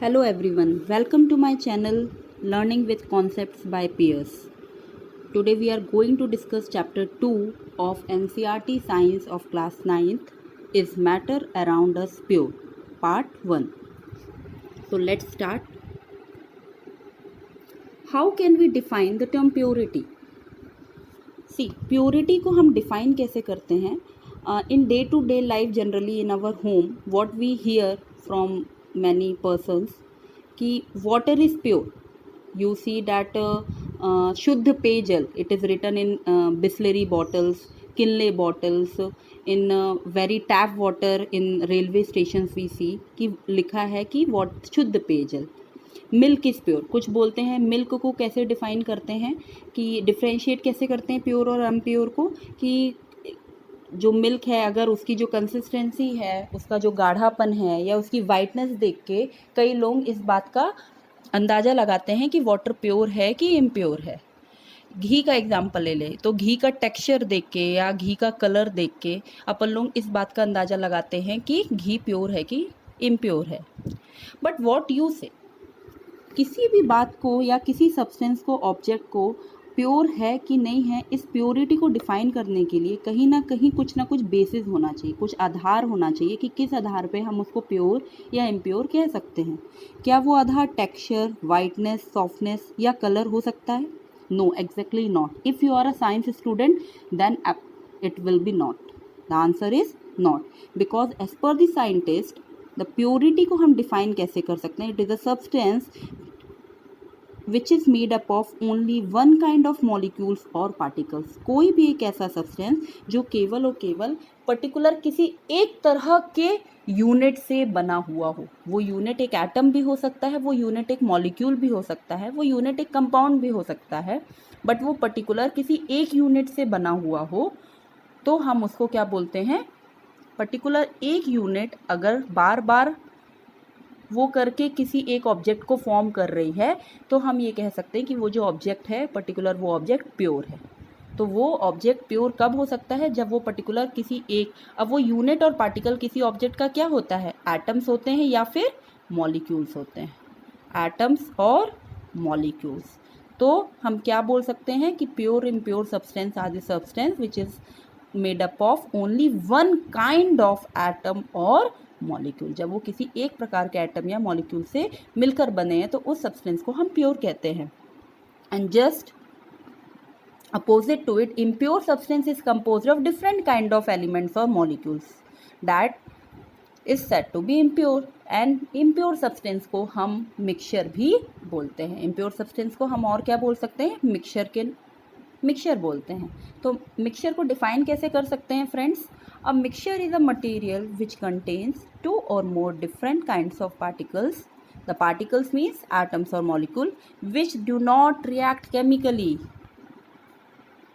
Hello everyone, welcome to my channel Learning with Concepts by Peers. Today we are going to discuss chapter 2 of NCERT Science of class 9th Is Matter Around Us Pure? Part 1. So let's start. How can we define the term purity? See, purity को हम define कैसे करते हैं? In day-to-day life generally in our home, what we hear from many persons कि water is pure. You see that शुद्ध पेयजल, it is written in Bisleri bottles, Kinley bottles, in very tap water in railway stations we see कि लिखा है कि शुद्ध पेयजल. Milk is pure. कुछ बोलते हैं मिल्क को कैसे डिफाइन करते हैं कि डिफ्रेंशिएट कैसे करते हैं प्योर और अनप्योर को, कि जो मिल्क है अगर उसकी जो कंसिस्टेंसी है, उसका जो गाढ़ापन है या उसकी वाइटनेस देख के कई लोग इस बात का अंदाज़ा लगाते हैं कि वाटर प्योर है कि इम्प्योर है. घी का एग्जाम्पल ले लें तो घी का टेक्सचर देख के या घी का कलर देख के अपन लोग इस बात का अंदाज़ा लगाते हैं कि घी प्योर है कि इम्प्योर है. बट वॉट यू से, किसी भी बात को या किसी सब्सटेंस को, ऑब्जेक्ट को प्योर है कि नहीं है, इस प्योरिटी को डिफाइन करने के लिए कहीं ना कुछ बेसिस होना चाहिए, कुछ आधार होना चाहिए कि किस आधार पे हम उसको प्योर या इम्प्योर कह सकते हैं. क्या वो आधार टेक्सचर, वाइटनेस, सॉफ्टनेस या कलर हो सकता है? No, exactly not. If you are a science student then it will be not. The answer is not, because as per the scientist the purity को हम डिफाइन कैसे कर सकते हैं? It is a substance which is made up of only one kind of molecules और particles. कोई भी एक ऐसा सब्सटेंस जो केवल और केवल पर्टिकुलर किसी एक तरह के यूनिट से बना हुआ हो. वो यूनिट एक एटम भी हो सकता है, वो यूनिट एक मॉलिक्यूल भी हो सकता है, वो यूनिट एक कंपाउंड भी हो सकता है, बट वो पर्टिकुलर किसी एक यूनिट से बना हुआ हो तो हम उसको क्या बोलते हैं? पर्टिकुलर एक यूनिट अगर बार बार वो करके किसी एक ऑब्जेक्ट को फॉर्म कर रही है तो हम ये कह सकते हैं कि वो जो ऑब्जेक्ट है पर्टिकुलर वो ऑब्जेक्ट प्योर है. तो वो ऑब्जेक्ट प्योर कब हो सकता है? जब वो पर्टिकुलर किसी एक, अब वो यूनिट और पार्टिकल किसी ऑब्जेक्ट का क्या होता है? एटम्स होते हैं या फिर मॉलिक्यूल्स होते हैं? एटम्स और मॉलिक्यूल्स. तो हम क्या बोल सकते हैं कि pure impure substance are the substance which is made up of only one kind of atom और मॉलिक्यूल. जब वो किसी एक प्रकार के एटम या मॉलिक्यूल से मिलकर बने हैं तो उस सब्सटेंस को हम प्योर कहते हैं. And just opposite to it, impure substance is composed of different kind of elements or molecules that is said to be impure. and impure substance को हम mixture भी बोलते हैं. impure substance को हम और क्या बोल सकते हैं? मिक्सचर बोलते हैं. तो मिक्सचर को डिफाइन कैसे कर सकते हैं friends? A mixture is a material which contains two or more different kinds of particles. The particles means atoms or molecule which do not react chemically.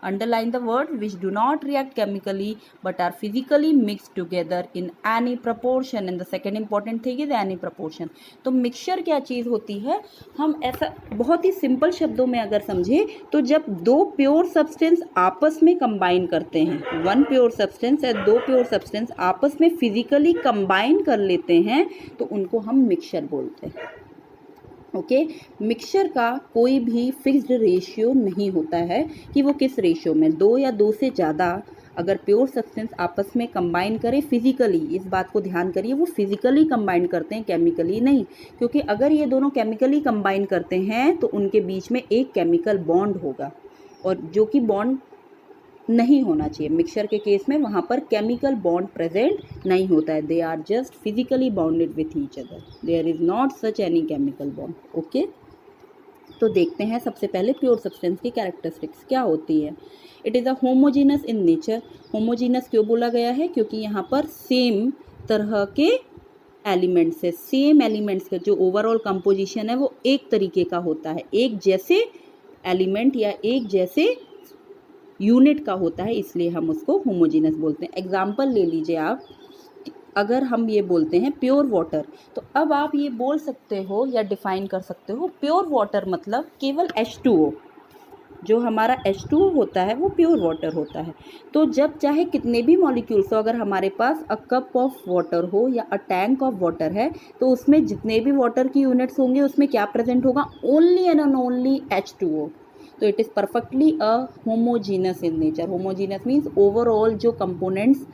Underline the word which do not react chemically but are physically mixed together in any proportion. And the second important thing is any proportion. तो mixture क्या चीज़ होती है? हम ऐसा बहुत ही simple शब्दों में अगर समझें तो जब दो प्योर सब्सटेंस आपस में कंबाइन करते हैं, वन प्योर सब्सटेंस या दो प्योर सब्सटेंस आपस में फिजिकली कंबाइन कर लेते हैं तो उनको हम मिक्सचर बोलते हैं. ओके. मिक्सचर का कोई भी फिक्स्ड रेशियो नहीं होता है कि वो किस रेशियो में, दो या दो से ज़्यादा अगर प्योर सब्सटेंस आपस में कंबाइन करें फिजिकली, इस बात को ध्यान करिए, वो फिजिकली कंबाइन करते हैं, केमिकली नहीं. क्योंकि अगर ये दोनों केमिकली कंबाइन करते हैं तो उनके बीच में एक केमिकल बॉन्ड होगा और जो कि बॉन्ड नहीं होना चाहिए. मिक्सचर के केस में वहाँ पर केमिकल बॉन्ड प्रेजेंट नहीं होता है. They are just physically bonded with each other. There is not such any chemical bond. Okay. तो देखते हैं सबसे पहले प्योर सब्सटेंस की कैरेक्टरिस्टिक्स क्या होती है. It is a homogeneous in nature. Homogeneous क्यों बोला गया है? क्योंकि यहाँ पर सेम तरह के एलिमेंट्स है, सेम एलिमेंट्स का जो ओवरऑल कंपोजिशन है वो एक तरीके का होता है, एक जैसे एलिमेंट या एक जैसे यूनिट का होता है, इसलिए हम उसको होमोजीनस बोलते हैं. एग्जाम्पल ले लीजिए आप. अगर हम ये बोलते हैं प्योर वाटर तो अब आप ये बोल सकते हो या डिफाइन कर सकते हो प्योर वाटर मतलब केवल H2O. जो हमारा H2O होता है वो प्योर वाटर होता है। तो जब चाहे कितने भी मॉलिक्यूल्स हो, अगर हमारे पास अ कप ऑफ वाटर हो या अ टैंक ऑफ वाटर है, तो उसमें जितने भी वाटर की यूनिट्स होंगे उसमें क्या प्रेजेंट होगा, ओनली एंड ओनली H2O। तो it is perfectly a homogeneous in nature. Homogeneous means overall जो कंपोनेंट्स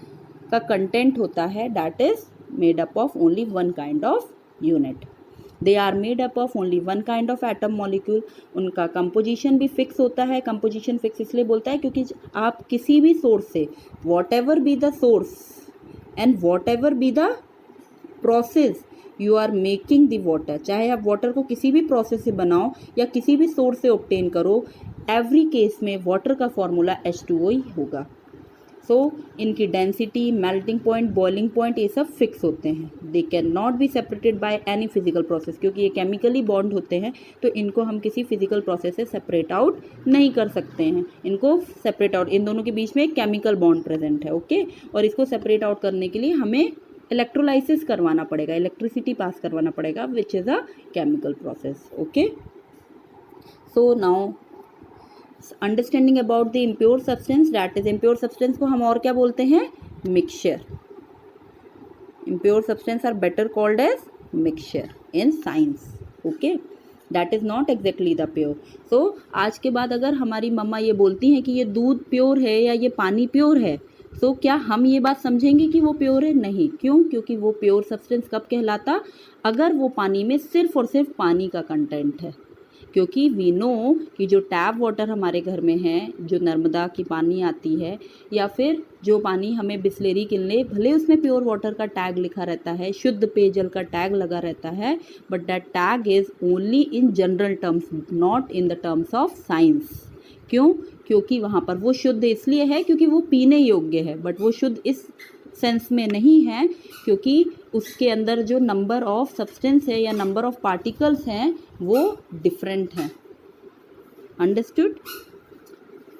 का कंटेंट होता है that is made up of only one kind of unit. They are made up of only one kind of atom molecule. उनका composition भी fix होता है। Composition fix इसलिए बोलता है क्योंकि आप किसी भी सोर्स से, whatever be the source and whatever be the process you are making the water, चाहे आप वाटर को किसी भी प्रोसेस से बनाओ या किसी भी सोर्स से ऑब्टेन करो, एवरी केस में वाटर का फॉर्मूला H2O ही होगा। सो इनकी density, melting point, boiling point ये सब फिक्स होते हैं। दे can not be separated by any physical process, क्योंकि ये केमिकली बॉन्ड होते हैं तो इनको हम किसी फिजिकल प्रोसेस से सेपरेट आउट नहीं कर सकते हैं। इनको सेपरेट आउट, इन दोनों के बीच में एक केमिकल बॉन्ड प्रेजेंट है, ओके। और इसको सेपरेट आउट करने के लिए हमें इलेक्ट्रोलाइसिस करवाना पड़ेगा, इलेक्ट्रिसिटी पास करवाना पड़ेगा, which is a chemical process, okay. So now understanding about the impure substance, that is impure substance को हम और क्या बोलते हैं, mixture. Impure substance are better called as mixture in science, okay. That is not exactly the pure. So आज के बाद अगर हमारी मम्मा ये बोलती हैं कि ये दूध प्योर है या ये पानी प्योर है, तो क्या हम ये बात समझेंगे कि वो प्योर है? नहीं। क्यों? क्योंकि वो प्योर सब्सटेंस कब कहलाता, अगर वो पानी में सिर्फ और सिर्फ पानी का कंटेंट है। क्योंकि वी नो कि जो टैप वाटर हमारे घर में है, जो नर्मदा की पानी आती है, या फिर जो पानी हमें बिस्लेरी किनले, भले उसमें प्योर वाटर का टैग लिखा रहता है, शुद्ध पेयजल का टैग लगा रहता है, but that tag is only in general terms, not in the terms of science. क्यों? क्योंकि वहाँ पर वो शुद्ध इसलिए है क्योंकि वो पीने योग्य है, बट वो शुद्ध इस सेंस में नहीं है क्योंकि उसके अंदर जो नंबर ऑफ सब्सटेंस है या नंबर ऑफ पार्टिकल्स हैं वो डिफरेंट हैं। Understood?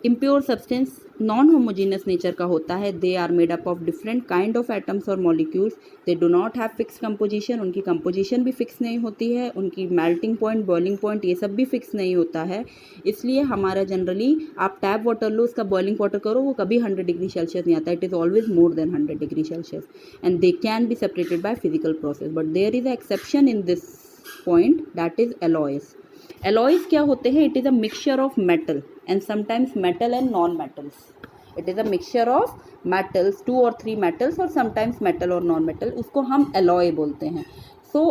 Impure substance non homogeneous nature का होता है। They are made up of different kind of atoms और molecules. They do not have fix composition, उनकी कंपोजिशन भी फिक्स नहीं होती है, उनकी मेल्टिंग पॉइंट, बॉइलिंग पॉइंट ये सब भी फिक्स नहीं होता है। इसलिए हमारा जनरली आप टैप वाटर लो, उसका बॉइलिंग वाटर करो, वो कभी 100 डिग्री सेल्सियस नहीं आता। It is always more than 100 degree Celsius and they can be separated by physical process, but there is a exception in this point, that is alloys. Alloys क्या होते हैं? It is a mixture of metal and sometimes metal and non-metals. It is a mixture of metals, 2 or 3 metals और sometimes metal और non-metal, उसको हम alloy बोलते हैं। So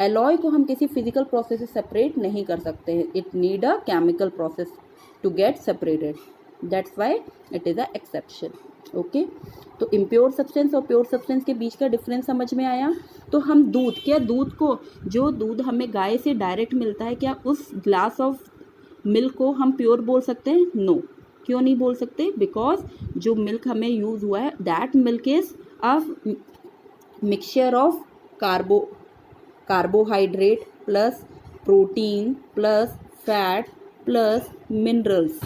alloy को हम किसी physical process से separate नहीं कर सकते हैं। It need a chemical process to get separated. That's why it is a exception. Okay? तो इम्प्योर सब्सटेंस और प्योर सब्सटेंस के बीच का डिफरेंस समझ में आया। तो हम दूध, क्या दूध को, जो दूध हमें गाय से डायरेक्ट मिलता है, क्या उस ग्लास ऑफ मिल्क को हम प्योर बोल सकते हैं? नो। क्यों नहीं बोल सकते? बिकॉज जो मिल्क हमें यूज़ हुआ है that milk is a mixture of carbohydrate plus protein plus fat plus minerals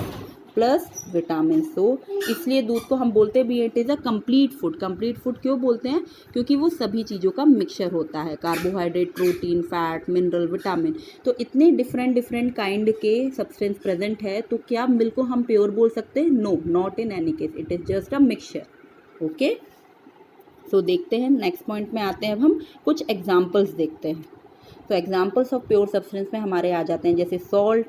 plus vitamin. So इसलिए दूध को हम बोलते भी it is a complete food. Complete food क्यों बोलते हैं? क्योंकि वो सभी चीज़ों का मिक्सचर होता है, carbohydrate, protein, fat, mineral, vitamin. तो इतने डिफरेंट काइंड के सब्सटेंस प्रेजेंट है, तो क्या मिल्क को हम प्योर बोल सकते हैं? No, not in any case, it is just a mixture. Okay, so देखते हैं नेक्स्ट पॉइंट में आते हैं। अब हम कुछ एग्जाम्पल्स देखते हैं। तो एग्जाम्पल्स ऑफ प्योर सब्सटेंस में हमारे आ जाते हैं जैसे सॉल्ट,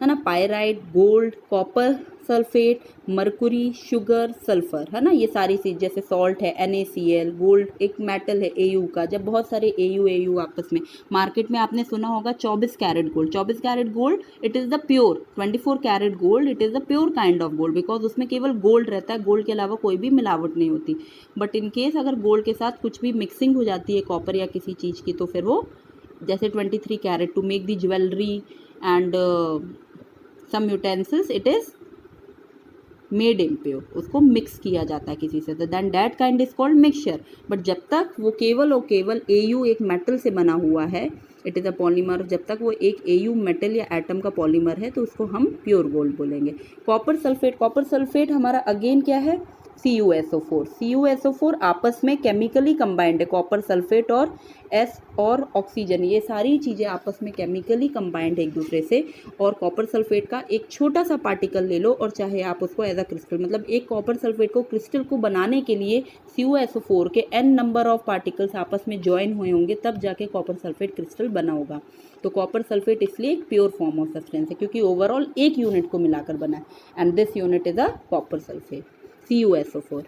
है ना, pyrite, gold, copper sulphate, Mercury, sugar, sulphur, है ना, ये सारी चीज़। जैसे सॉल्ट है NaCl, गोल्ड एक मेटल है Au का। जब बहुत सारे Au आपस में, मार्केट में आपने सुना होगा 24 carat gold. 24 carat gold it is the pure, 24 carat gold it is the pure kind of gold, because उसमें केवल गोल्ड रहता है, गोल्ड के अलावा कोई भी मिलावट नहीं होती। बट इन केस अगर गोल्ड के साथ कुछ भी मिक्सिंग हो जाती है, कॉपर या किसी चीज़ की, तो फिर वो जैसे 23 carat to make the jewellery and some utensils, it is made impure, उसको मिक्स किया जाता है किसी से, then that kind is called mixture. But जब तक वो केवल और केवल Au एक मेटल से बना हुआ है, इट इज़ अ पॉलीमर, जब तक वो एक Au मेटल या एटम का पॉलीमर है, तो उसको हम प्योर गोल्ड बोलेंगे। कॉपर सल्फेट हमारा अगेन क्या है? CuSO4। CuSO4 आपस में केमिकली कंबाइंड है, कॉपर सल्फेट और S और ऑक्सीजन, ये सारी चीज़ें आपस में केमिकली कंबाइंड है एक दूसरे से। और कॉपर सल्फेट का एक छोटा सा पार्टिकल ले लो और चाहे आप उसको एज अ क्रिस्टल, मतलब एक कॉपर सल्फेट को क्रिस्टल को बनाने के लिए CuSO4 के n नंबर ऑफ पार्टिकल्स आपस में ज्वाइन हुए होंगे, तब जाके कॉपर सल्फेट क्रिस्टल बना होगा। तो कॉपर सल्फेट इसलिए एक प्योर फॉर्म ऑफ सब्सटेंस है क्योंकि ओवरऑल एक यूनिट को मिलाकर बना है, and this unit is a copper sulphate CuSO4।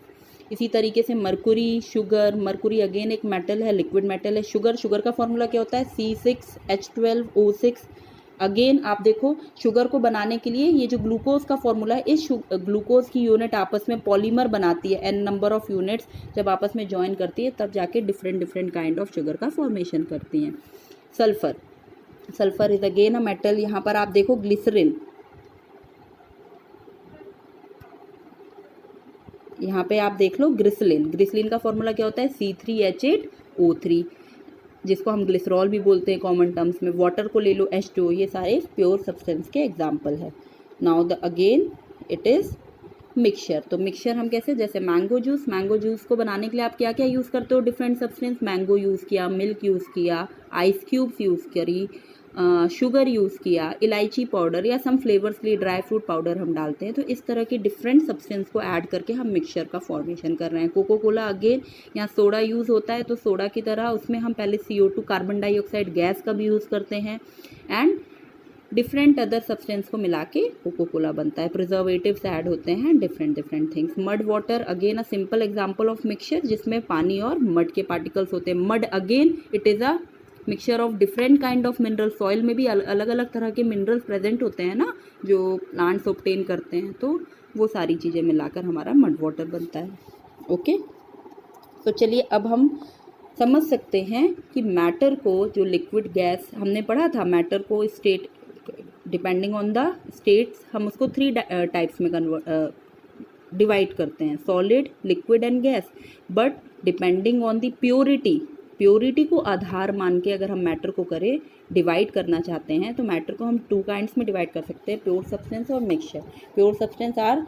इसी तरीके से मरकुरी, शुगर, मरकुरी अगेन एक मेटल है, लिक्विड मेटल है। शुगर का फॉर्मूला क्या होता है? C6H12O6। अगेन आप देखो शुगर को बनाने के लिए ये जो ग्लूकोज का फॉर्मूला है, इस ग्लूकोज की यूनिट आपस में पॉलीमर बनाती है, n नंबर ऑफ यूनिट्स जब आपस में ज्वाइन करती है तब जाके डिफरेंट काइंड ऑफ शुगर का फॉर्मेशन करती हैं। Sulphur is again a metal. यहाँ पर आप देखो ग्लिसरिन, यहाँ पे आप देख लो ग्लिसरीन का फॉर्मूला क्या होता है? C3H8O3, जिसको हम ग्लिसरॉल भी बोलते हैं कॉमन टर्म्स में। वाटर को ले लो H2O, ये सारे प्योर सब्सटेंस के एग्जाम्पल है। Now the again it is mixture. तो मिक्सचर हम कैसे, जैसे मैंगो जूस को बनाने के लिए आप क्या क्या यूज़ करते हो? डिफरेंट सब्सटेंस, मैंगो यूज़ किया, मिल्क यूज़ किया, आइस क्यूब्स यूज़ करी, शुगर यूज़ किया, इलायची पाउडर या सम फ्लेवर्स के लिए ड्राई फ्रूट पाउडर हम डालते हैं। तो इस तरह की डिफरेंट सब्सटेंस को ऐड करके हम मिक्सचर का फॉर्मेशन कर रहे हैं। कोको कोला अगेन, यहाँ सोडा यूज़ होता है, तो सोडा की तरह उसमें हम पहले CO2 कार्बन डाइऑक्साइड गैस का भी यूज़ करते हैं, एंड डिफरेंट अदर सब्सटेंस को मिला के कोको कोला बनता है। प्रिजर्वेटिव्स ऐड होते हैं, different things. Mud water again a simple example of mixture, जिसमें पानी और मड के पार्टिकल्स होते हैं। Mud again it is a mixture of different kind of mineral. Soil में भी अलग अलग तरह के मिनरल्स प्रेजेंट होते हैं ना, जो प्लांट्स ऑब्टेन करते हैं, तो वो सारी चीज़ें मिलाकर हमारा मड वाटर बनता है। ओके, तो चलिए अब हम समझ सकते हैं कि मैटर को, जो लिक्विड गैस हमने पढ़ा था, मैटर को state depending on the states हम उसको 3 टाइप्स में डिवाइड करते हैं, solid, liquid and gas. But depending on the purity को आधार मान के अगर हम मैटर को करें, डिवाइड करना चाहते हैं, तो मैटर को हम 2 काइंड्स में डिवाइड कर सकते हैं, प्योर सब्सटेंस और मिक्सचर। Pure substance are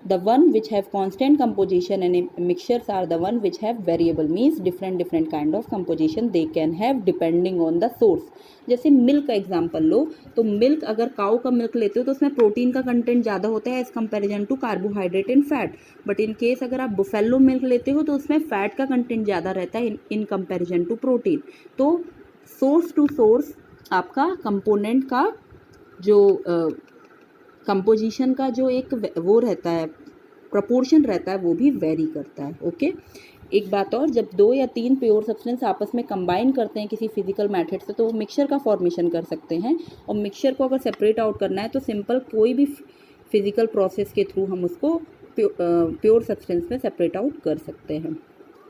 the one which have constant composition and mixtures are the one which have variable, means different kind of composition they can have depending on the source। जैसे milk का example लो, तो milk अगर काऊ का milk लेते हो तो उसमें protein का कंटेंट ज़्यादा होता है as comparison to carbohydrate and fat. But in case अगर आप बुफेलो मिल्क लेते हो तो उसमें फैट का कंटेंट ज़्यादा रहता है इन कंपेरिजन टू प्रोटीन। तो सोर्स टू सोर्स आपका कंपोनेंट का जो कंपोजिशन का जो एक वो रहता है, प्रपोर्शन रहता है, वो भी वेरी करता है। ओके, एक बात और, जब 2 या 3 प्योर सब्सटेंस आपस में कंबाइन करते हैं किसी फिजिकल मेथड से, तो वो मिक्सचर का फॉर्मेशन कर सकते हैं। और मिक्सचर को अगर सेपरेट आउट करना है तो सिंपल कोई भी फिजिकल प्रोसेस के थ्रू हम उसको प्योर सब्सटेंस में सेपरेट आउट कर सकते हैं।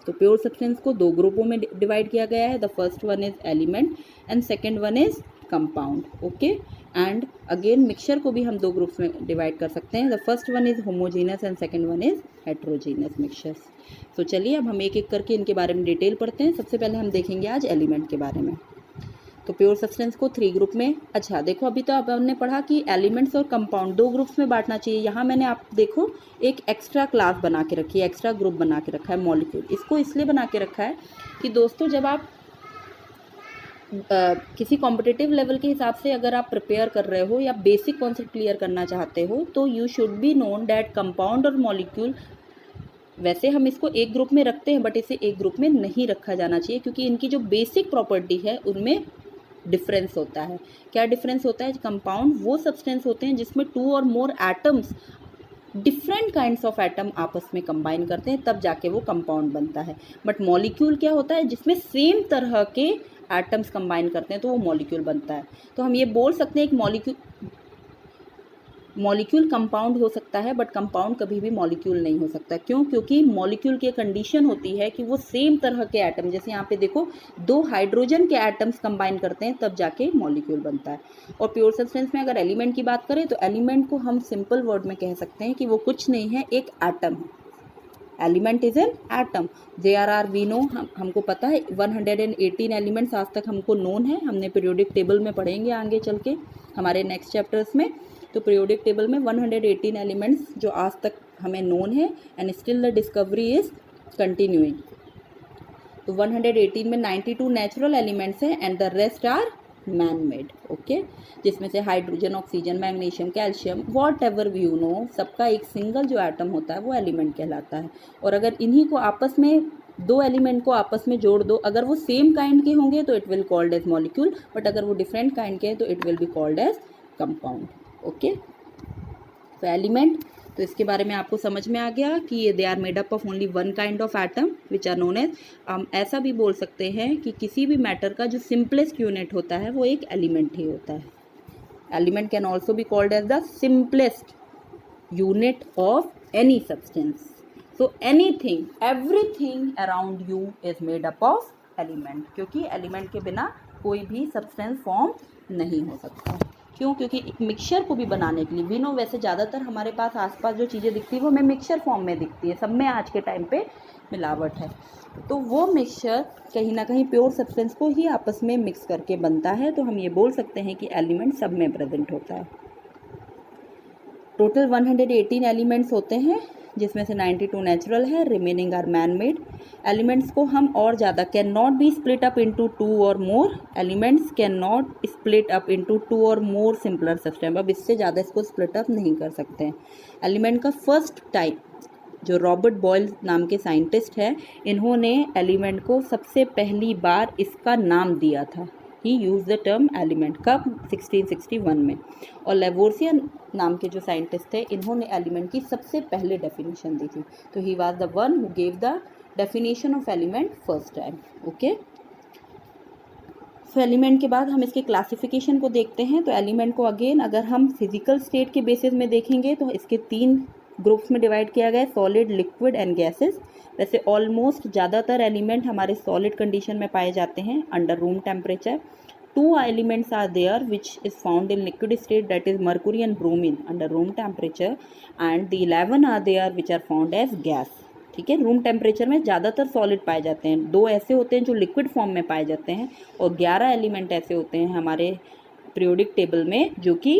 तो प्योर सब्सटेंस को 2 ग्रुपों में डिवाइड किया गया है। The first one is element and second one is compound. Okay, and again mixture को भी हम 2 ग्रुप्स में डिवाइड कर सकते हैं। The first one is homogeneous and second one is heterogeneous mixtures. तो चलिए अब हम एक एक करके इनके बारे में डिटेल पढ़ते हैं। सबसे पहले हम देखेंगे आज एलिमेंट के बारे में। तो प्योर सब्सटेंस को 3 ग्रुप में, अच्छा देखो अभी तो अब हमने पढ़ा कि एलिमेंट्स और कंपाउंड 2 ग्रुप्स में बांटना चाहिए। यहाँ मैंने आप देखो एक एक्स्ट्रा क्लास बना के रखी है, एक्स्ट्रा ग्रुप बना के रखा है मॉलिक्यूल। इसको इसलिए बना के रखा है कि दोस्तों जब आप किसी कॉम्पिटिटिव लेवल के हिसाब से अगर आप प्रिपेयर कर रहे हो या बेसिक कॉन्सेप्ट क्लियर करना चाहते हो, तो you should be known that compound और मॉलिक्यूल, वैसे हम इसको एक ग्रुप में रखते हैं बट इसे एक ग्रुप में नहीं रखा जाना चाहिए, क्योंकि इनकी जो बेसिक प्रॉपर्टी है उनमें डिफरेंस होता है। क्या डिफरेंस होता है? कंपाउंड वो सब्सटेंस होते हैं जिसमें 2 or more atoms, different kinds of atom आपस में कंबाइन करते हैं, तब जाके वो कंपाउंड बनता है। बट मॉलिक्यूल क्या होता है? जिसमें सेम तरह के एटम्स कंबाइन करते हैं तो वो मॉलिक्यूल बनता है। तो हम ये बोल सकते हैं एक मॉलिक्यूल कंपाउंड हो सकता है, बट कंपाउंड कभी भी मॉलिक्यूल नहीं हो सकता। क्यों? क्योंकि मॉलिक्यूल की कंडीशन होती है कि वो सेम तरह के एटम, जैसे यहाँ पे देखो 2 हाइड्रोजन के एटम्स कंबाइन करते हैं तब जाके मॉलिक्यूल बनता है। और प्योर सब्सटेंस में अगर एलिमेंट की बात करें तो एलिमेंट को हम सिंपल वर्ड में कह सकते हैं कि वो कुछ नहीं है, एक एटम है। Element is an atom. There are, we know, हमको पता है 118 एलिमेंट्स आज तक हमको नोन है। हमने पीरियोडिक टेबल में पढ़ेंगे आगे चल के हमारे नेक्स्ट चैप्टर्स में। तो पीरियोडिक टेबल में 118 एलिमेंट्स जो आज तक हमें नोन है and still the discovery is continuing. तो 118 में 92 नेचुरल एलिमेंट्स हैं and the rest are man made. Okay, जिसमें से hydrogen, oxygen, magnesium, calcium, whatever you know, सबका एक सिंगल जो एटम होता है वो एलिमेंट कहलाता है। और अगर इन्हीं को आपस में, दो एलिमेंट को आपस में जोड़ दो, अगर वो सेम काइंड के होंगे तो it will called as molecule, but अगर वो डिफरेंट काइंड के हैं तो it will be called as compound. Okay, तो एलिमेंट, तो इसके बारे में आपको समझ में आ गया कि ये they are made up of only one kind of atom which are known as, हम ऐसा भी बोल सकते हैं कि किसी भी मैटर का जो सिंपलेस्ट यूनिट होता है वो एक एलिमेंट ही होता है। Element can also be called as the simplest unit of any substance. So anything, everything around you is made up of element, क्योंकि एलिमेंट के बिना कोई भी सब्सटेंस फॉर्म नहीं हो सकता। क्यों? क्योंकि एक मिक्सचर को भी बनाने के लिए, वी नो वैसे ज़्यादातर हमारे पास आसपास जो चीज़ें दिखती है वो हमें मिक्सचर फॉर्म में दिखती है, सब में आज के टाइम पे मिलावट है, तो वो मिक्सचर कहीं ना कहीं प्योर सब्सटेंस को ही आपस में मिक्स करके बनता है। तो हम ये बोल सकते हैं कि एलिमेंट सब में प्रेजेंट होता है। टोटल 118 एलिमेंट्स होते हैं, जिसमें से 92 नेचुरल है, remaining are man made. Elements को हम और ज़्यादा, can not be split up into 2 or more, elements can not split up into 2 or more simpler system, अब इससे ज़्यादा इसको स्प्लिट अप नहीं कर सकते हैं। एलिमेंट का फर्स्ट टाइप जो रॉबर्ट बॉयल नाम के साइंटिस्ट हैं, इन्होंने एलिमेंट को सबसे पहली बार इसका नाम दिया था। ही यूज द टर्म एलिमेंट, कब? 1661 में। और लेवोर्सिया नाम के जो साइंटिस्ट थे, इन्होंने एलिमेंट की सबसे पहले डेफिनेशन दी थी। तो he was the one who gave the definition of element first time. Okay, तो एलिमेंट के बाद हम इसके क्लासिफिकेशन को देखते हैं। तो एलिमेंट को अगेन अगर हम फिजिकल स्टेट के बेसिस में देखेंगे तो इसके 3 ग्रुप्स में डिवाइड किया गया है, सॉलिड, लिक्विड एंड गैसेस। वैसे ऑलमोस्ट ज़्यादातर एलिमेंट हमारे सॉलिड कंडीशन में पाए जाते हैं under room temperature. 2 elements are there which is found in liquid state, that is mercury and bromine under room temperature, and the 11 are there which are found as gas। ठीक है, room temperature में ज़्यादातर solid पाए जाते हैं, 2 ऐसे होते हैं जो लिक्विड फॉर्म में पाए जाते हैं, और 11 एलिमेंट ऐसे होते हैं हमारे पीरियोडिक टेबल में जो कि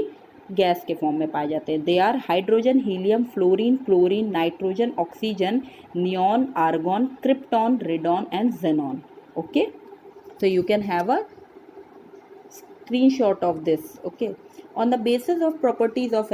गैस के फॉर्म में पाए जाते हैं। They are hydrogen, helium, fluorine, chlorine, nitrogen, oxygen, neon, argon, krypton, radon and xenon. Okay, so you can have a screenshot of this। okay, on the basis of properties of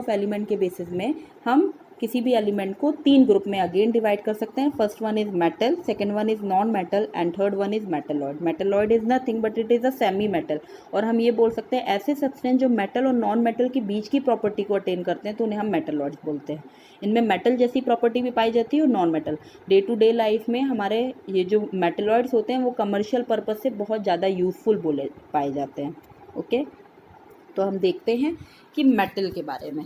element के basis में हम किसी भी element को 3 group में again divide कर सकते हैं। First one is metal, second one is non metal and third one is metalloid. Metalloid is nothing but it is a semi metal, और हम ये बोल सकते हैं ऐसे सब्सटेंस जो मेटल और नॉन मेटल के बीच की प्रॉपर्टी को अटेन करते हैं तो उन्हें हम मेटलॉइड्स बोलते हैं। इनमें मेटल जैसी प्रॉपर्टी भी पाई जाती है और non metal. Day to day life में हमारे ये जो मेटलॉइड्स होते हैं वो कमर्शियल पर्पज़ से बहुत ज़्यादा यूजफुल बोले पाए जाते हैं। ओके, तो हम देखते हैं कि मेटल के बारे में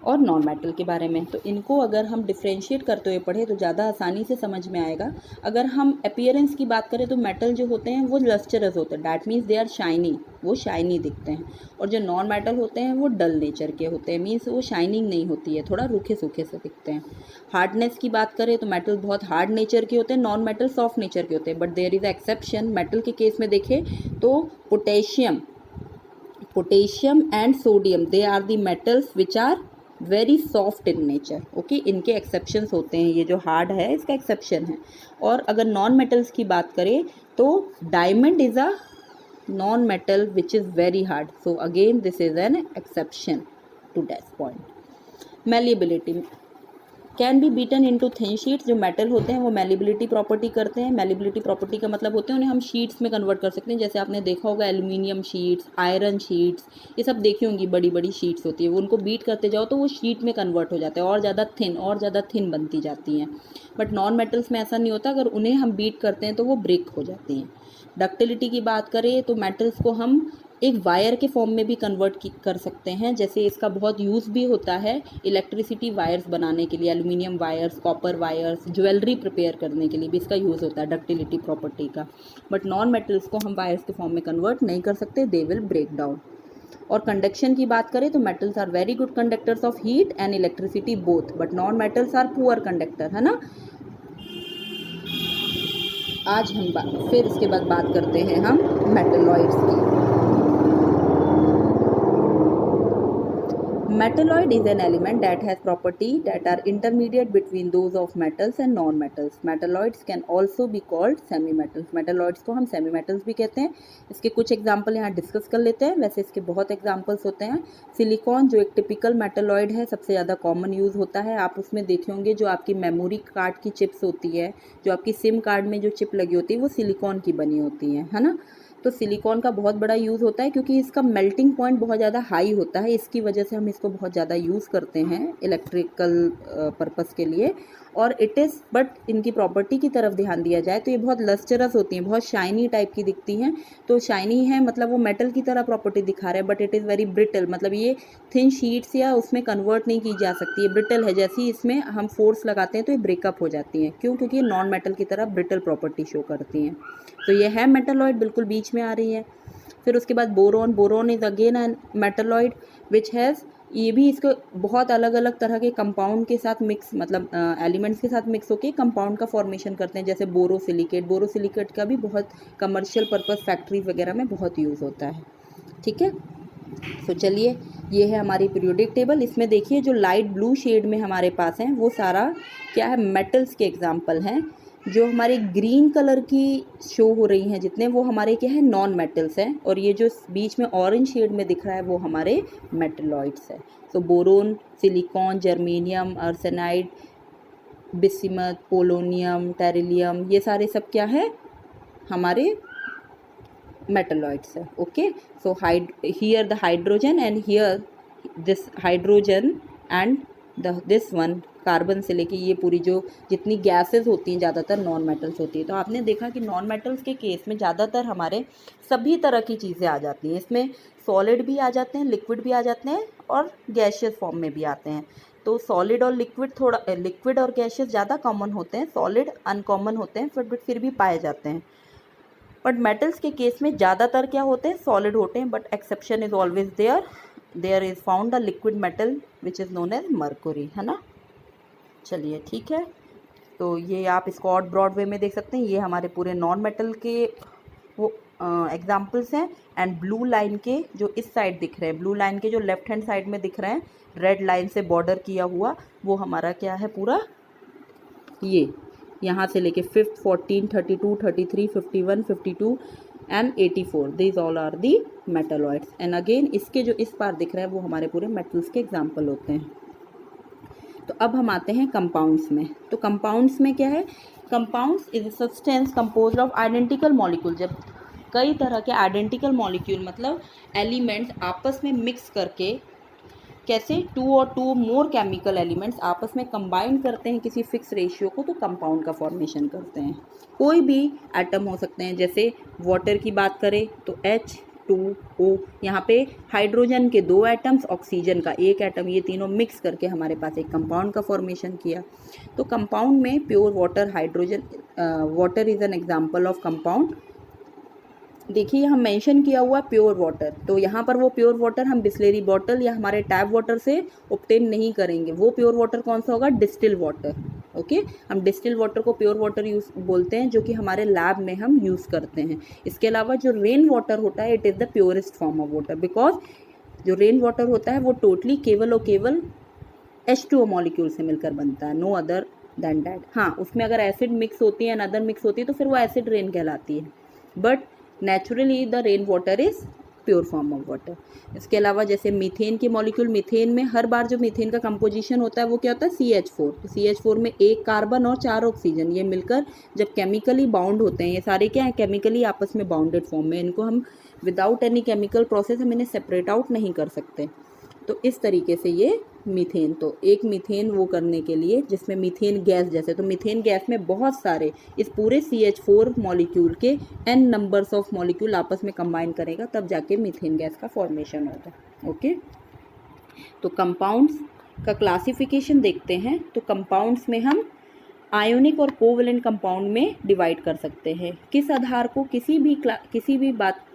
और नॉन मेटल के बारे में। तो इनको अगर हम डिफ्रेंशिएट करते हुए पढ़े तो ज़्यादा आसानी से समझ में आएगा। अगर हम अपीयरेंस की बात करें तो मेटल जो होते हैं वो लस्टरस होते हैं, that means they are shiny, वो शाइनी दिखते हैं। और जो नॉन मेटल होते हैं वो डल नेचर के होते हैं, मीन्स वो शाइनिंग नहीं होती है, थोड़ा रूखे सूखे से दिखते हैं। हार्डनेस की बात करें तो मेटल बहुत हार्ड नेचर के होते हैं, नॉन मेटल सॉफ्ट नेचर के होते हैं। But there is exception. Metal के केस में देखें तो potassium and sodium, they are the metals which are very soft in nature. Okay, इनके एक्सेप्शंस होते हैं, ये जो हार्ड है इसका एक्सेप्शन है। और अगर नॉन मेटल्स की बात करें तो diamond is a non metal which is very hard, so again this is an exception to that point. Malleability can be beaten into thin sheets. जो मेटल होते हैं वो मैलिबिलिटी प्रॉपर्टी करते हैं। मैलिबिलिटी प्रॉपर्टी का मतलब होते हैं उन्हें हम शीट्स में कन्वर्ट कर सकते हैं। जैसे आपने देखा होगा एल्यूमिनियम शीट्स, आयरन शीट्स, ये सब देखी होंगी, बड़ी बड़ी शीट्स होती है, वो उनको बीट करते जाओ तो वो शीट में कन्वर्ट हो जाते हैं और ज़्यादा थिन बनती जाती हैं। बट नॉन मेटल्स में ऐसा नहीं होता, अगर उन्हें हम बीट करते हैं तो वो ब्रेक हो जाती हैं। डक्टिलिटी की बात करें तो मेटल्स को हम एक वायर के फॉर्म में भी कन्वर्ट कर सकते हैं। जैसे इसका बहुत यूज़ भी होता है इलेक्ट्रिसिटी वायर्स बनाने के लिए, aluminium wires, copper wires, jewellery prepare करने के लिए भी इसका यूज़ होता है डक्टिलिटी प्रॉपर्टी का। बट नॉन मेटल्स को हम वायर्स के फॉर्म में कन्वर्ट नहीं कर सकते, दे विल ब्रेक डाउन। और कंडक्शन की बात करें तो metals are very good conductors of heat and electricity both, but non metals are poor conductor, है ना। आज हम फिर इसके बाद बात करते हैं हम मेटलॉइड्स की। Metalloid is an element that has property that are intermediate between those of metals and non-metals. Metalloids can also be called semi-metals. Metalloids को हम semi-metals भी कहते हैं. इसके कुछ एग्जाम्पल यहाँ डिस्कस कर लेते हैं. वैसे इसके बहुत एग्जाम्पल्स होते हैं. सिलिकॉन जो एक टिपिकल मेटालॉइड है, सबसे ज़्यादा कॉमन यूज़ होता है. आप उसमें देखे होंगे जो आपकी मेमोरी कार्ड की चिप्स होती है, जो आपकी सिम कार्ड में जो चिप लगी होती है वो सिलिकॉन की बनी होती है ना. तो सिलिकॉन का बहुत बड़ा यूज़ होता है क्योंकि इसका मेल्टिंग पॉइंट बहुत ज़्यादा हाई होता है. इसकी वजह से हम इसको बहुत ज़्यादा यूज़ करते हैं इलेक्ट्रिकल पर्पस के लिए. और इट इज़ बट इनकी प्रॉपर्टी की तरफ ध्यान दिया जाए तो ये बहुत लस्टरस होती हैं, बहुत शाइनी टाइप की दिखती हैं. तो शाइनी है मतलब वो मेटल की तरह प्रॉपर्टी दिखा रहा है, but it is very brittle. मतलब ये थिन शीट्स या उसमें कन्वर्ट नहीं की जा सकती, ये ब्रिटल है. जैसे ही इसमें हम फोर्स लगाते हैं तो ये ब्रेकअप हो जाती हैं. क्यों? क्योंकि ये नॉन मेटल की तरह ब्रिटल प्रॉपर्टी शो करती हैं. तो ये है मेटालॉइड, बिल्कुल बीच में आ रही है. फिर उसके बाद boron. Boron is again an metalloid which has, ये भी इसको बहुत अलग अलग तरह के कंपाउंड के साथ मिक्स, मतलब एलिमेंट्स के साथ मिक्स होकर कंपाउंड का फॉर्मेशन करते हैं. जैसे बोरोसिलिकेट. बोरोसिलिकेट का भी बहुत कमर्शियल पर्पस फैक्ट्रीज वगैरह में बहुत यूज़ होता है. ठीक है. तो चलिए, ये है हमारी पीरियोडिक टेबल. इसमें देखिए जो लाइट ब्लू शेड में हमारे पास हैं वो सारा क्या है, मेटल्स के एग्जाम्पल हैं. जो हमारे ग्रीन कलर की शो हो रही हैं जितने, वो हमारे क्या है, नॉन मेटल्स हैं. और ये जो बीच में ऑरेंज शेड में दिख रहा है वो हमारे मेटलॉइड्स है. तो boron, silicon, germanium, arsenide, bismuth, polonium, tellurium, ये सारे सब क्या है, हमारे मेटलॉइड्स है. Okay. So here the hydrogen and here this hydrogen and this one, carbon से लेके ये पूरी जो जितनी गैसेस होती हैं ज़्यादातर नॉन मेटल्स होती है. तो आपने देखा कि नॉन मेटल्स के केस में ज़्यादातर हमारे सभी तरह की चीज़ें आ जाती हैं. इसमें सॉलिड भी आ जाते हैं, लिक्विड भी आ जाते हैं और गैशियस फॉर्म में भी आते हैं. तो सॉलिड और लिक्विड, थोड़ा लिक्विड और गैशियस ज़्यादा कॉमन होते हैं, सॉलिड अनकॉमन होते हैं बट फिर भी पाए जाते हैं. बट मेटल्स के केस में ज़्यादातर क्या होते हैं, सॉलिड होते हैं. But exception is always there is found a liquid metal which is known as mercury, है ना. चलिए ठीक है. तो ये आप इसको और ब्रॉड वे में देख सकते हैं. ये हमारे पूरे नॉन मेटल के वो एग्जाम्पल्स हैं. एंड ब्लू लाइन के जो इस साइड दिख रहे हैं, ब्लू लाइन के जो लेफ्ट हैंड साइड में दिख रहे हैं रेड लाइन से बॉर्डर किया हुआ, वो हमारा क्या है, पूरा ये यहाँ से लेके 5th, 14, 32, 33, 51, 52 and 84, these all are the metalloids. And again इसके जो इस पार दिख रहा है वो हमारे पूरे मेटल्स के एग्जाम्पल होते हैं. तो अब हम आते हैं कंपाउंड्स में. तो कंपाउंड्स में क्या है, compounds is a substance composed of identical molecule. जब कई तरह के आइडेंटिकल मॉलिक्यूल मतलब एलिमेंट्स आपस में मिक्स करके, कैसे, 2 और 2 मोर केमिकल एलिमेंट्स आपस में कंबाइन करते हैं किसी फिक्स रेशियो को, तो कंपाउंड का फॉर्मेशन करते हैं. कोई भी एटम हो सकते हैं. जैसे वाटर की बात करें तो H2O, यहाँ पे हाइड्रोजन के 2 एटम्स, ऑक्सीजन का 1 एटम, ये तीनों मिक्स करके हमारे पास एक कंपाउंड का फॉर्मेशन किया. तो कंपाउंड में pure water, hydrogen, water is an example of compound. देखिए यहाँ मेंशन किया हुआ प्योर वाटर, तो यहाँ पर वो प्योर वाटर हम बिस्लेरी बॉटल या हमारे टैप वाटर से ऑब्टेन नहीं करेंगे. वो प्योर वाटर कौन सा होगा, डिस्टिल वाटर. ओके. हम डिस्टिल वाटर को प्योर वाटर यूज़ बोलते हैं, जो कि हमारे लैब में हम यूज़ करते हैं. इसके अलावा जो रेन वाटर होता है, it is the purest form of water, because जो रेन वाटर होता है वो टोटली केवल और केवल H2O मॉलिक्यूल से मिलकर बनता है, नो अदर दैन डैट. हाँ, उसमें अगर एसिड मिक्स होती है, अदर मिक्स होती है, तो फिर वो एसिड रेन कहलाती है. But naturally the rain water is pure form of water. इसके अलावा जैसे मीथेन की मॉलिक्यूल, मीथेन में हर बार जो मीथेन का कंपोजिशन होता है वो क्या होता है, CH4. तो CH4 में 1 कार्बन और 4 ऑक्सीजन, ये मिलकर जब केमिकली बाउंड होते हैं, ये सारे क्या है, केमिकली आपस में बाउंडेड फॉर्म में. इनको हम विदाउट एनी केमिकल प्रोसेस हम इन्हें सेपरेट आउट नहीं कर सकते. तो इस तरीके से ये मीथेन, तो एक मीथेन वो करने के लिए जिसमें मीथेन गैस, जैसे तो मीथेन गैस में बहुत सारे इस पूरे CH4 मॉलिक्यूल के n नंबर्स ऑफ मॉलिक्यूल आपस में कंबाइन करेगा, तब जाके मीथेन गैस का फॉर्मेशन होगा. ओके. तो कंपाउंड्स का क्लासिफिकेशन देखते हैं. तो कंपाउंड्स में हम आयोनिक और कोवैलेंट कंपाउंड में डिवाइड कर सकते हैं. किस आधार को, किसी भी बात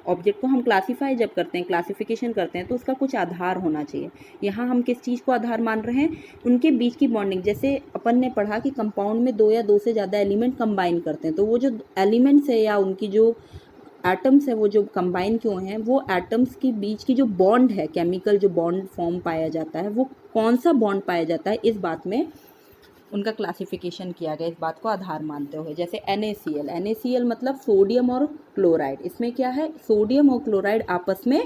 ऑब्जेक्ट को हम क्लासीफाई जब करते हैं, क्लासिफिकेशन करते हैं, तो उसका कुछ आधार होना चाहिए. यहाँ हम किस चीज़ को आधार मान रहे हैं, उनके बीच की बॉन्डिंग. जैसे अपन ने पढ़ा कि कंपाउंड में 2 या 2 से ज़्यादा एलिमेंट कंबाइन करते हैं, तो वो जो एलिमेंट्स है या उनकी जो एटम्स है वो जो कंबाइन क्यों हैं, वो एटम्स के बीच की जो बॉन्ड है, केमिकल जो बॉन्ड फॉर्म पाया जाता है, वो कौन सा बॉन्ड पाया जाता है, इस बात में उनका क्लासिफिकेशन किया गया, इस बात को आधार मानते हुए। जैसे NaCl, NaCl मतलब सोडियम और क्लोराइड। इसमें क्या है, सोडियम और क्लोराइड आपस में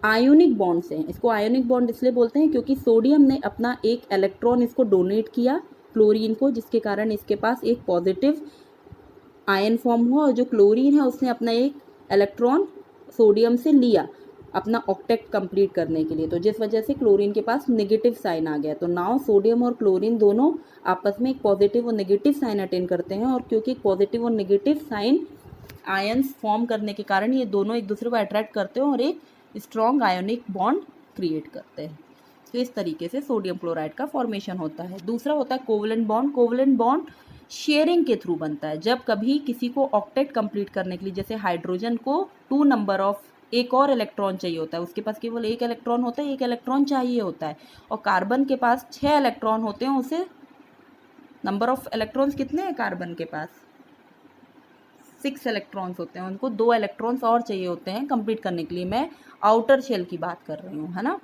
आयोनिक बॉन्ड से हैं। इसको आयोनिक बॉन्ड इसलिए बोलते हैं क्योंकि सोडियम ने अपना एक इलेक्ट्रॉन इसको डोनेट किया क्लोरीन को, जिसके कारण इसके पास एक पॉजिटिव आयन फॉर्म हुआ, और जो क्लोरीन है उसने अपना एक इलेक्ट्रॉन सोडियम से लिया अपना ऑक्टेट कंप्लीट करने के लिए, तो जिस वजह से क्लोरीन के पास नेगेटिव साइन आ गया। तो नाउ सोडियम और क्लोरीन दोनों आपस में एक पॉजिटिव और नेगेटिव साइन अटेन करते हैं, और क्योंकि पॉजिटिव और नेगेटिव साइन आयन्स फॉर्म करने के कारण ये दोनों एक दूसरे को अट्रैक्ट करते हैं और एक स्ट्रॉन्ग आयोनिक बॉन्ड क्रिएट करते हैं। तो इस तरीके से सोडियम क्लोराइड का फॉर्मेशन होता है। दूसरा होता है covalent bond. Covalent bond sharing के थ्रू बनता है। जब कभी किसी को ऑक्टेट कंप्लीट करने के लिए, जैसे हाइड्रोजन को 2 नंबर ऑफ एक और इलेक्ट्रॉन चाहिए होता है, उसके पास केवल एक इलेक्ट्रॉन होता है, एक इलेक्ट्रॉन चाहिए होता है, और कार्बन के पास 6 इलेक्ट्रॉन होते हैं, उसे नंबर ऑफ इलेक्ट्रॉन्स कितने हैं कार्बन के पास, 6 इलेक्ट्रॉन्स होते हैं, उनको 2 इलेक्ट्रॉन्स और चाहिए होते हैं कंप्लीट करने के लिए। मैं आउटर शेल की बात कर रही हूँ, है ना।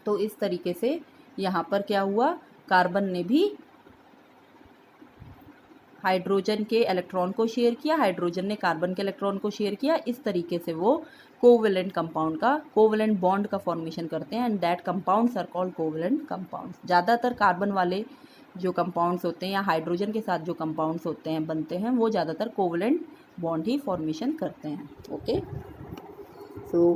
तो इस तरीके से यहाँ पर क्या हुआ, कार्बन ने भी हाइड्रोजन के इलेक्ट्रॉन को शेयर किया, हाइड्रोजन ने कार्बन के इलेक्ट्रॉन को शेयर किया। इस तरीके से वो कोवेलेंट कंपाउंड का, कोवेलेंट बॉन्ड का फॉर्मेशन करते हैं, and that compounds are called covalent compounds. ज़्यादातर कार्बन वाले जो कंपाउंड्स होते हैं या हाइड्रोजन के साथ जो कंपाउंड्स होते हैं, बनते हैं, वो ज़्यादातर कोवेलेंट बॉन्ड ही फॉर्मेशन करते हैं। ओके, सो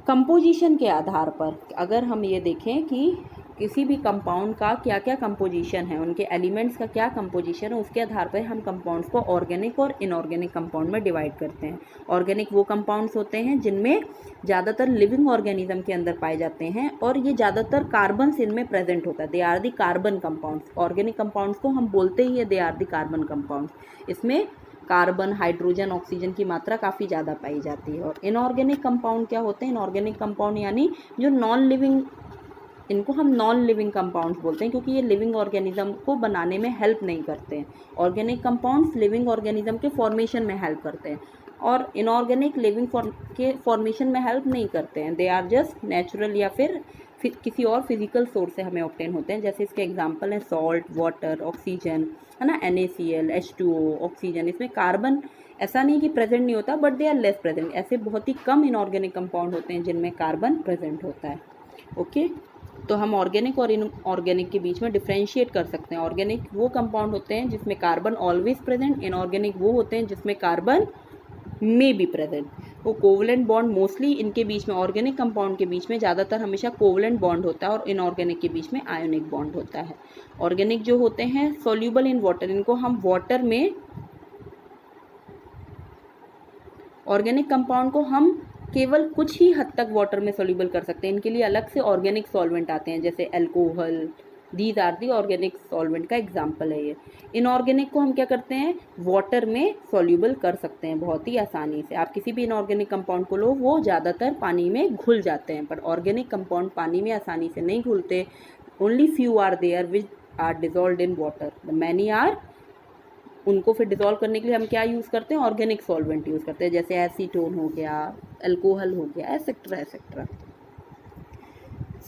कंपोजिशन के आधार पर अगर हम ये देखें कि किसी भी कंपाउंड का क्या क्या कंपोजिशन है, उनके एलिमेंट्स का क्या कंपोजिशन है, उसके आधार पर हम कंपाउंड्स को ऑर्गेनिक और इनऑर्गेनिक कंपाउंड में डिवाइड करते हैं। ऑर्गेनिक वो कंपाउंड्स होते हैं जिनमें ज़्यादातर लिविंग ऑर्गेनिज्म के अंदर पाए जाते हैं, और ये ज़्यादातर कार्बन इनमें प्रेजेंट होता है। They are the carbon compounds. Organic compounds को हम बोलते ही है they are the carbon compounds. इसमें कार्बन, हाइड्रोजन, ऑक्सीजन की मात्रा काफ़ी ज़्यादा पाई जाती है। और इनऑर्गेनिक कंपाउंड क्या होते हैं, इनऑर्गेनिक कंपाउंड यानी जो नॉन लिविंग, इनको हम नॉन लिविंग कंपाउंड्स बोलते हैं क्योंकि ये लिविंग ऑर्गेनिज्म को बनाने में हेल्प नहीं करते हैं। ऑर्गेनिक कंपाउंड्स लिविंग ऑर्गेनिज्म के फॉर्मेशन में हेल्प करते हैं, और इनऑर्गेनिक लिविंग के फॉर्मेशन में हेल्प नहीं करते हैं। दे आर जस्ट नेचुरल या फिर किसी और फिजिकल सोर्स से हमें ऑब्टेन होते हैं। जैसे इसके एग्जांपल हैं सॉल्ट, वाटर, ऑक्सीजन, है ना, NaCl, H2O, ऑक्सीजन। इसमें कार्बन ऐसा नहीं कि प्रेजेंट नहीं होता, but they are less present. ऐसे बहुत ही कम इनऑर्गेनिक कंपाउंड होते हैं जिनमें कार्बन प्रेजेंट होता है। ओके, तो हम ऑर्गेनिक और इनऑर्गेनिक के बीच में डिफ्रेंशिएट कर सकते हैं। ऑर्गेनिक वो कंपाउंड होते हैं जिसमें कार्बन ऑलवेज प्रेजेंट, इनऑर्गेनिक वो होते हैं जिसमें कार्बन में बी प्रेजेंट। वो कोवलेंट बॉन्ड मोस्टली इनके बीच में, ऑर्गेनिक कंपाउंड के बीच में ज़्यादातर हमेशा कोवलेंट बॉन्ड होता है, और इनऑर्गेनिक के बीच में आयोनिक बॉन्ड होता है। ऑर्गेनिक जो होते हैं सोल्यूबल इन वाटर, इनको हम वाटर में, ऑर्गेनिक कंपाउंड को हम केवल कुछ ही हद तक वाटर में सोल्यूबल कर सकते हैं। इनके लिए अलग से ऑर्गेनिक सॉल्वेंट आते हैं, जैसे alcohol, these are the organic solvent का एग्जाम्पल है ये। इनऑर्गेनिक को हम क्या करते हैं, वाटर में सॉल्यूबल कर सकते हैं बहुत ही आसानी से। आप किसी भी इनऑर्गेनिक कंपाउंड को लो, वो ज़्यादातर पानी में घुल जाते हैं, पर ऑर्गेनिक कंपाउंड पानी में आसानी से नहीं घुलते। Only few are there which are dissolved in water, the many are, उनको फिर डिजॉल्व करने के लिए हम क्या यूज़ करते हैं, ऑर्गेनिक सॉल्वेंट यूज़ करते हैं, जैसे एसीटोन हो गया, अल्कोहल हो गया, etcetera etcetera.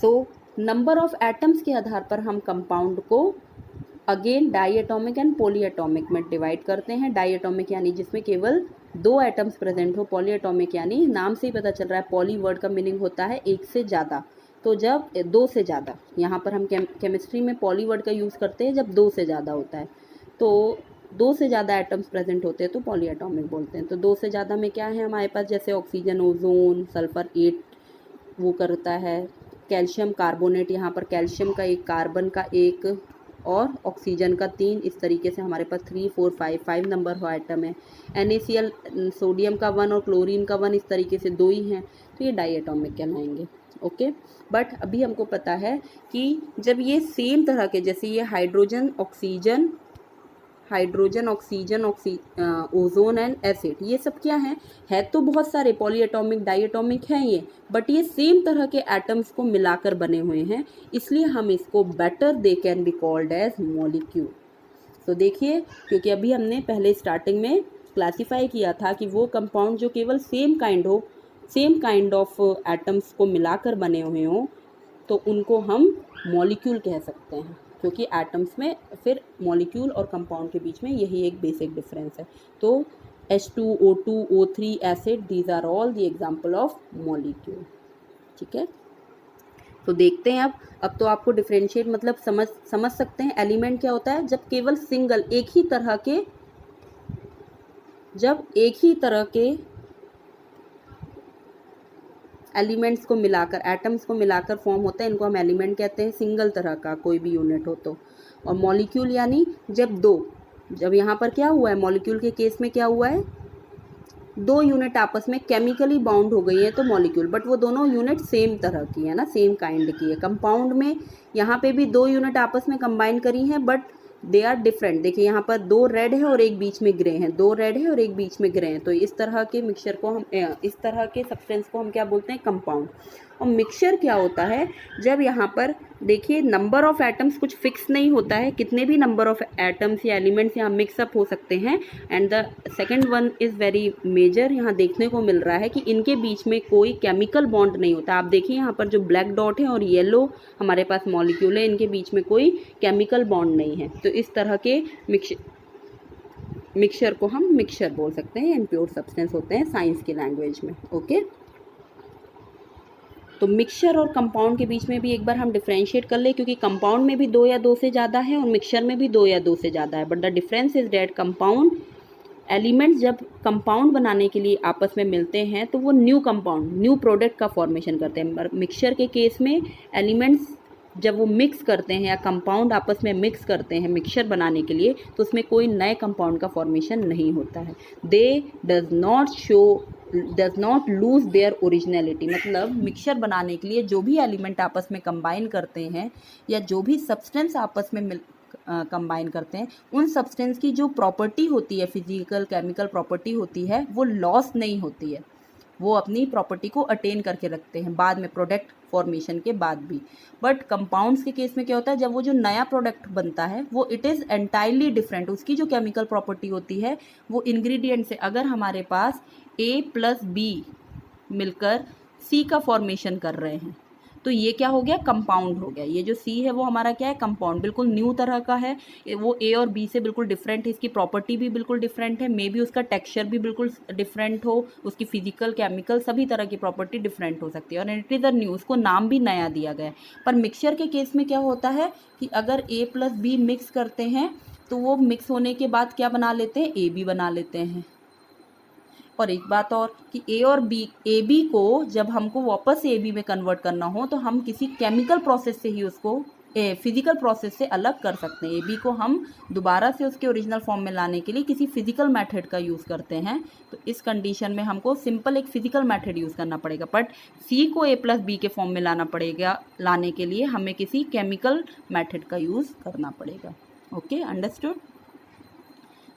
So number of atoms के आधार पर हम कंपाउंड को again diatomic and polyatomic में डिवाइड करते हैं। डाई एटॉमिक यानी जिसमें केवल 2 एटम्स प्रेजेंट हो, पॉली एटॉमिक यानी नाम से ही पता चल रहा है, पॉली वर्ड का मीनिंग होता है एक से ज़्यादा। तो जब 2 से ज़्यादा, यहाँ पर हम केमिस्ट्री में पॉली वर्ड का यूज़ करते हैं जब 2 से ज़्यादा होता है। तो 2 से ज़्यादा एटम्स प्रेजेंट होते हैं तो पॉली एटॉमिक बोलते हैं। तो 2 से ज़्यादा में क्या है हमारे पास, जैसे ऑक्सीजन, ओजोन, सल्फर 8 वो करता है, कैल्शियम कार्बोनेट, यहाँ पर कैल्शियम का 1, कार्बन का 1 और ऑक्सीजन का 3। इस तरीके से हमारे पास 3, 4, 5 नंबर हो आइटम है। NaCl सोडियम का 1 और क्लोरीन का 1, इस तरीके से 2 ही हैं, तो ये डाई एटॉमिक कहलाएंगे। ओके, बट अभी हमको पता है कि जब ये सेम तरह के, जैसे ये hydrogen oxygen, ozone and acid, ये सब क्या है तो बहुत सारे पॉली एटॉमिक, डाई एटॉमिक हैं ये, बट ये सेम तरह के एटम्स को मिलाकर बने हुए हैं, इसलिए हम इसको better they can be called as molecule. तो देखिए, क्योंकि अभी हमने पहले स्टार्टिंग में क्लासीफाई किया था कि वो कंपाउंड जो केवल सेम काइंड ऑफ एटम्स को मिलाकर बने हुए हों, तो उनको हम मॉलिक्यूल कह सकते हैं, क्योंकि एटम्स में फिर मॉलिक्यूल और कंपाउंड के बीच में यही एक बेसिक डिफरेंस है। तो H2O2 O3 acid, these are all the example of molecule. ठीक है, तो देखते हैं अब तो आपको डिफरेंशिएट मतलब समझ सकते हैं एलिमेंट क्या होता है। जब केवल सिंगल एक ही तरह के एलिमेंट्स को मिलाकर, एटम्स को मिलाकर फॉर्म होता है, इनको हम एलिमेंट कहते हैं, सिंगल तरह का कोई भी यूनिट हो तो। और मॉलिक्यूल यानी जब यहाँ पर क्या हुआ है, मॉलिक्यूल के केस में क्या हुआ है, दो यूनिट आपस में केमिकली बाउंड हो गई है तो मॉलिक्यूल, बट वो दोनों यूनिट सेम तरह की है ना, सेम काइंड की है। कंपाउंड में यहाँ पे भी दो यूनिट आपस में कंबाइन करी हैं, बट दे आर डिफरेंट। देखिए यहाँ पर दो रेड है और एक बीच में ग्रे हैं, दो रेड है और एक बीच में ग्रे हैं, तो इस तरह के मिक्सचर को हम इस तरह के सब्सटेंस को हम क्या बोलते हैं, कंपाउंड। और मिक्सचर क्या होता है, जब यहाँ पर देखिए नंबर ऑफ एटम्स कुछ फिक्स नहीं होता है, कितने भी नंबर ऑफ एटम्स या एलिमेंट्स यहाँ मिक्सअप हो सकते हैं। And the second one is very major, यहाँ देखने को मिल रहा है कि इनके बीच में कोई केमिकल बॉन्ड नहीं होता। आप देखिए यहाँ पर जो ब्लैक डॉट है और येलो हमारे पास मॉलिक्यूल है, इनके बीच में कोई केमिकल बॉन्ड नहीं है। तो इस तरह के मिक्सचर को हम मिक्सचर बोल सकते हैं, इम्प्योर सब्सटेंस होते हैं साइंस की लैंग्वेज में। ओके, तो मिक्सचर और कंपाउंड के बीच में भी एक बार हम डिफरेंशिएट कर ले, क्योंकि कंपाउंड में भी दो या दो से ज़्यादा है और मिक्सचर में भी दो या दो से ज़्यादा है। But the difference is that compound elements जब कंपाउंड बनाने के लिए आपस में मिलते हैं तो वो न्यू प्रोडक्ट का फॉर्मेशन करते हैं। मिक्सचर के केस में एलिमेंट्स जब वो मिक्स करते हैं या कंपाउंड आपस में मिक्स करते हैं मिक्सचर बनाने के लिए, तो उसमें कोई नए कंपाउंड का फॉर्मेशन नहीं होता है। दे does not lose their originality, मतलब मिक्सचर बनाने के लिए जो भी एलिमेंट आपस में कंबाइन करते हैं या जो भी सब्सटेंस आपस में कंबाइन करते हैं, उन सब्सटेंस की जो प्रॉपर्टी होती है, फिजिकल केमिकल प्रॉपर्टी होती है, वो लॉस नहीं होती है, वो अपनी प्रॉपर्टी को अटेन करके रखते हैं बाद में, प्रोडक्ट फॉर्मेशन के बाद भी। बट कंपाउंड्स के केस में क्या होता है, जब वो जो नया प्रोडक्ट बनता है वो इट इज़ एंटायरली डिफरेंट, उसकी जो केमिकल प्रॉपर्टी होती है वो इंग्रेडिएंट से, अगर हमारे पास A+B मिलकर C का फॉर्मेशन कर रहे हैं तो ये क्या हो गया, कंपाउंड हो गया। ये जो C है वो हमारा क्या है, कंपाउंड, बिल्कुल न्यू तरह का है, वो A और B से बिल्कुल डिफरेंट है, इसकी प्रॉपर्टी भी बिल्कुल डिफरेंट है, मे बी उसका टेक्सचर भी बिल्कुल डिफरेंट हो, उसकी फिजिकल केमिकल सभी तरह की प्रॉपर्टी डिफरेंट हो सकती है, और इट इज़ अ न्यू, उसको नाम भी नया दिया गया है। पर मिक्सचर के केस में क्या होता है कि अगर A+B मिक्स करते हैं तो वो मिक्स होने के बाद क्या बना लेते हैं, AB बना लेते हैं। और एक बात और कि ए बी को जब हमको वापस ए बी में कन्वर्ट करना हो तो हम किसी केमिकल प्रोसेस से ही उसको फिजिकल प्रोसेस से अलग कर सकते हैं। ए बी को हम दोबारा से उसके ओरिजिनल फॉर्म में लाने के लिए किसी फिजिकल मेथड का यूज़ करते हैं। तो इस कंडीशन में हमको सिंपल एक फिजिकल मेथड यूज़ करना पड़ेगा, बट सी को A+B के फॉर्म में लाना पड़ेगा, लाने के लिए हमें किसी केमिकल मेथड का यूज़ करना पड़ेगा। Okay, understood.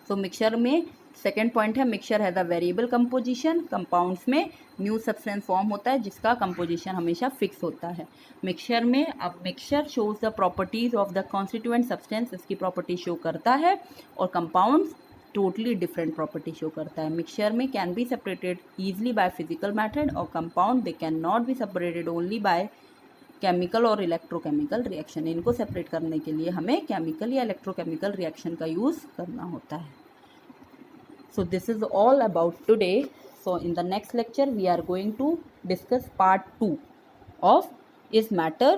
सो मिक्सचर में सेकेंड पॉइंट है, mixture has a variable composition. Compounds में न्यू सब्सटेंस फॉर्म होता है जिसका कंपोजिशन हमेशा फिक्स होता है। मिक्सचर में अब mixture shows the properties of the constituent substance, इसकी प्रॉपर्टी शो करता है, और compounds totally different property show करता है। मिक्सचर में can be separated easily by physical method, और compound they can not be separated only by chemical or electrochemical reaction. इनको separate करने के लिए हमें केमिकल या इलेक्ट्रोकेमिकल रिएक्शन का यूज़ करना होता है। So this is all about today. So in the next lecture we are going to discuss part 2 of is matter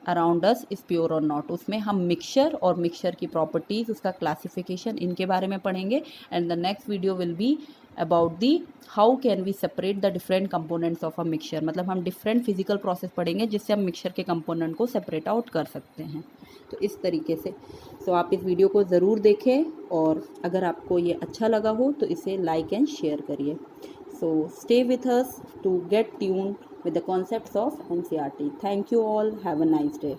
around us is pure or not। उसमें हम मिक्सचर और mixture की properties, उसका classification, इनके बारे में पढ़ेंगे। And the next video will be about the how can we separate the different components of a mixture, मतलब हम डिफरेंट फिजिकल प्रोसेस पढ़ेंगे जिससे हम मिक्सचर के कंपोनेंट को सेपरेट आउट कर सकते हैं। तो इस तरीके से आप इस वीडियो को ज़रूर देखें, और अगर आपको ये अच्छा लगा हो तो इसे लाइक एंड शेयर करिए। So stay with us to get tuned with the concepts of NCERT. Thank you all. Have a nice day.